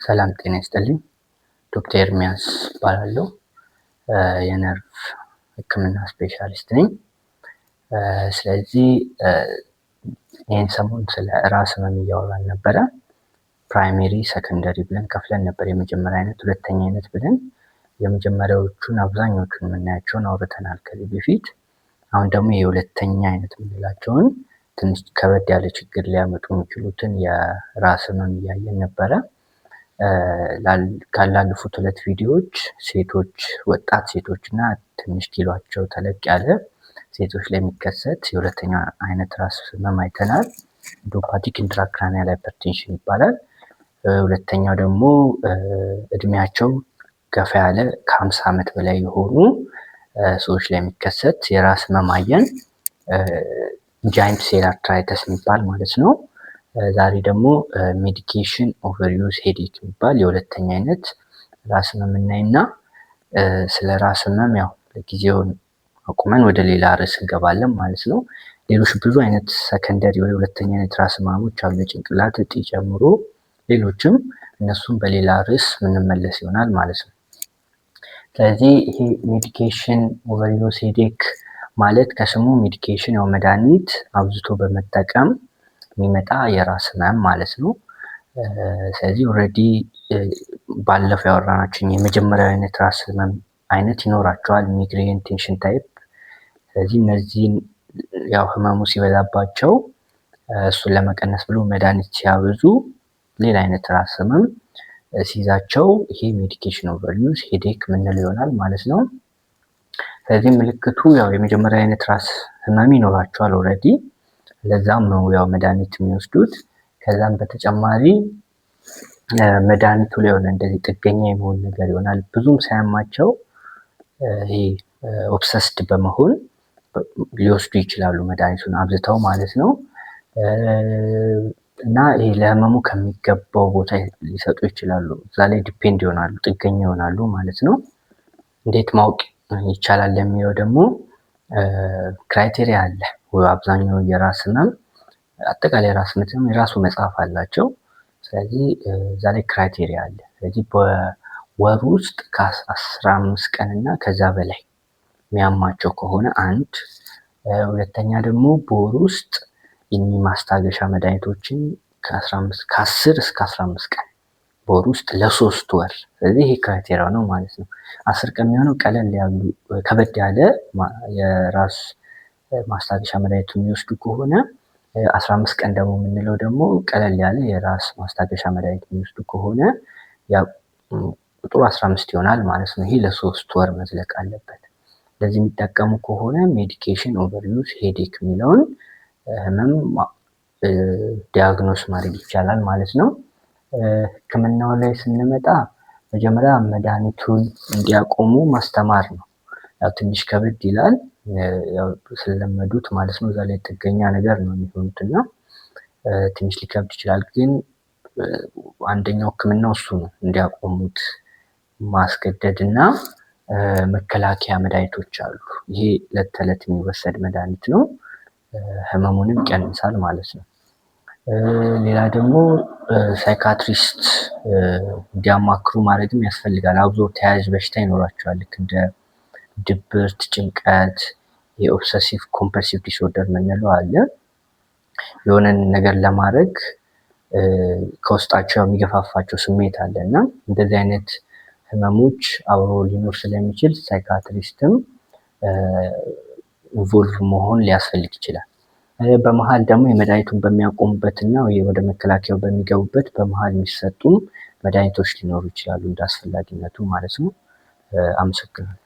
ሰላም ጤና ይስጥልኝ። ዶክተር ኤርሚያስ እባላለሁ። የነርቭ ሕክምና ስፔሻሊስት ነኝ። ስለዚህ ይህን ሰሞን ስለ ራስ ህመም እያወራን ነበረ። ፕራይሜሪ ሰከንደሪ ብለን ከፍለን ነበር። የመጀመሪያ አይነት፣ ሁለተኛ አይነት ብለን የመጀመሪያዎቹን አብዛኞቹን የምናያቸውን አውርተናል ከዚህ በፊት። አሁን ደግሞ የሁለተኛ አይነት የምንላቸውን ትንሽ ከበድ ያለ ችግር ሊያመጡ የሚችሉትን የራስ ህመም እያየን ነበረ። ካላለፉት ሁለት ቪዲዮዎች ሴቶች፣ ወጣት ሴቶች እና ትንሽ ኪሏቸው ተለቅ ያለ ሴቶች ላይ የሚከሰት የሁለተኛ አይነት ራስ ህመም አይተናል። ኢዲዮፓቲክ ኢንትራክራኒያል ሃይፐርቴንሽን ይባላል። ሁለተኛው ደግሞ እድሜያቸው ገፋ ያለ ከ50 ዓመት በላይ የሆኑ ሰዎች ላይ የሚከሰት የራስ ህመም አየን። ጃይንት ሴል አርትራይተስ የሚባል ማለት ነው። ዛሬ ደግሞ ሜዲኬሽን ኦቨርዩዝ ሄዴክ የሚባል የሁለተኛ አይነት ራስ ህመም እናይና ስለ ራስ ህመም ያው ለጊዜው አቁመን ወደ ሌላ ርዕስ እንገባለን ማለት ነው። ሌሎች ብዙ አይነት ሰከንደሪ ወይ ሁለተኛ አይነት ራስ ህመሞች አሉ፣ የጭንቅላት እጢ ጨምሮ ሌሎችም። እነሱም በሌላ ርዕስ የምንመለስ ይሆናል ማለት ነው። ስለዚህ ይሄ ሜዲኬሽን ኦቨርዩዝ ሄዴክ ማለት ከስሙ ሜዲኬሽን ያው መድኃኒት አብዝቶ በመጠቀም የሚመጣ የራስ ህመም ማለት ነው። ስለዚህ ኦልሬዲ ባለፈው ያወራናቸው የመጀመሪያው አይነት ራስ ህመም አይነት ይኖራቸዋል፣ ሚግሬን፣ ቴንሽን ታይፕ። ስለዚህ እነዚህን ያው ህመሙ ሲበዛባቸው እሱን ለመቀነስ ብሎ መድኃኒት ሲያበዙ ሌላ አይነት ራስ ህመም ሲይዛቸው ይሄ ሜዲኬሽን ኦቨርዩዝ ሄዴክ ምንለው ይሆናል ማለት ነው። ስለዚህ ምልክቱ ያው የመጀመሪያ አይነት ራስ ህመም ይኖራቸዋል ኦልሬዲ፣ ለዛም ነው ያው መድኃኒት የሚወስዱት። ከዛም በተጨማሪ መድኃኒቱ ላይ ሆነ እንደዚህ ጥገኛ የመሆን ነገር ይሆናል። ብዙም ሳያማቸው ይሄ ኦብሰስድ በመሆን ሊወስዱ ይችላሉ መድኃኒቱን አብዝተው ማለት ነው። እና ይሄ ለህመሙ ከሚገባው ቦታ ሊሰጡ ይችላሉ። እዛ ላይ ዲፔንድ ይሆናሉ፣ ጥገኛ ይሆናሉ ማለት ነው። እንዴት ማወቅ ይቻላል ለሚለው ደግሞ ክራይቴሪያ አለ። አብዛኛው የራስ ህመም አጠቃላይ ራስ ህመም የራሱ መጽሐፍ አላቸው። ስለዚህ እዛ ላይ ክራይቴሪያ አለ። ስለዚህ በወር ውስጥ ከ15 ቀን እና ከዛ በላይ የሚያማቸው ከሆነ አንድ፣ ሁለተኛ ደግሞ በወር ውስጥ ማስታገሻ መድኃኒቶችን ከ10 እስከ 15 ቀን በወር ውስጥ ለ3 ወር። ስለዚህ ይሄ ክራይቴሪያ ነው ማለት ነው። 10 ቀን የሚሆነው ቀለል ያሉ ከበድ ያለ የራስ ማስታገሻ መድኃኒት የሚወስዱ ከሆነ፣ 15 ቀን ደግሞ የምንለው ደግሞ ቀለል ያለ የራስ ማስታገሻ መድኃኒት የሚወስዱ ከሆነ ያ ቁጥሩ 15 ይሆናል ማለት ነው። ይሄ ለ3 ወር መዝለቅ አለበት። ለዚህ የሚጠቀሙ ከሆነ ሜዲኬሽን ኦቨርዩዝ ሄዴክ የሚለውን ህመም ዲያግኖስ ማድረግ ይቻላል ማለት ነው። ህክምናው ላይ ስንመጣ መጀመሪያ መድኃኒቱን እንዲያቆሙ ማስተማር ነው። ያው ትንሽ ከበድ ይላል ያው ስለለመዱት ማለት ነው። እዛ ላይ ጥገኛ ነገር ነው የሚሆኑትና ትንሽ ሊከብድ ይችላል። ግን አንደኛው ህክምናው እሱ ነው፣ እንዲያቆሙት ማስገደድ እና መከላከያ መድኃኒቶች አሉ። ይሄ ዕለት ተዕለት የሚወሰድ መድኃኒት ነው፣ ህመሙንም ይቀንሳል ማለት ነው። ሌላ ደግሞ ሳይካትሪስት እንዲያማክሩ ማድረግም ያስፈልጋል። አብዞ ተያያዥ በሽታ ይኖራቸዋል፣ ልክ እንደ ድብርት፣ ጭንቀት፣ የኦብሰሲቭ ኮምፐልሲቭ ዲስኦርደር የምንለው አለ። የሆነን ነገር ለማድረግ ከውስጣቸው የሚገፋፋቸው ስሜት አለ እና እንደዚህ አይነት ህመሞች አብሮ ሊኖር ስለሚችል ሳይካትሪስትም ኢንቮልቭ መሆን ሊያስፈልግ ይችላል። በመሀል ደግሞ የመድኃኒቱን በሚያቆሙበት እና ወደ መከላከያው በሚገቡበት በመሀል የሚሰጡም መድኃኒቶች ሊኖሩ ይችላሉ፣ እንደ አስፈላጊነቱ ማለት ነው። አመሰግናለሁ።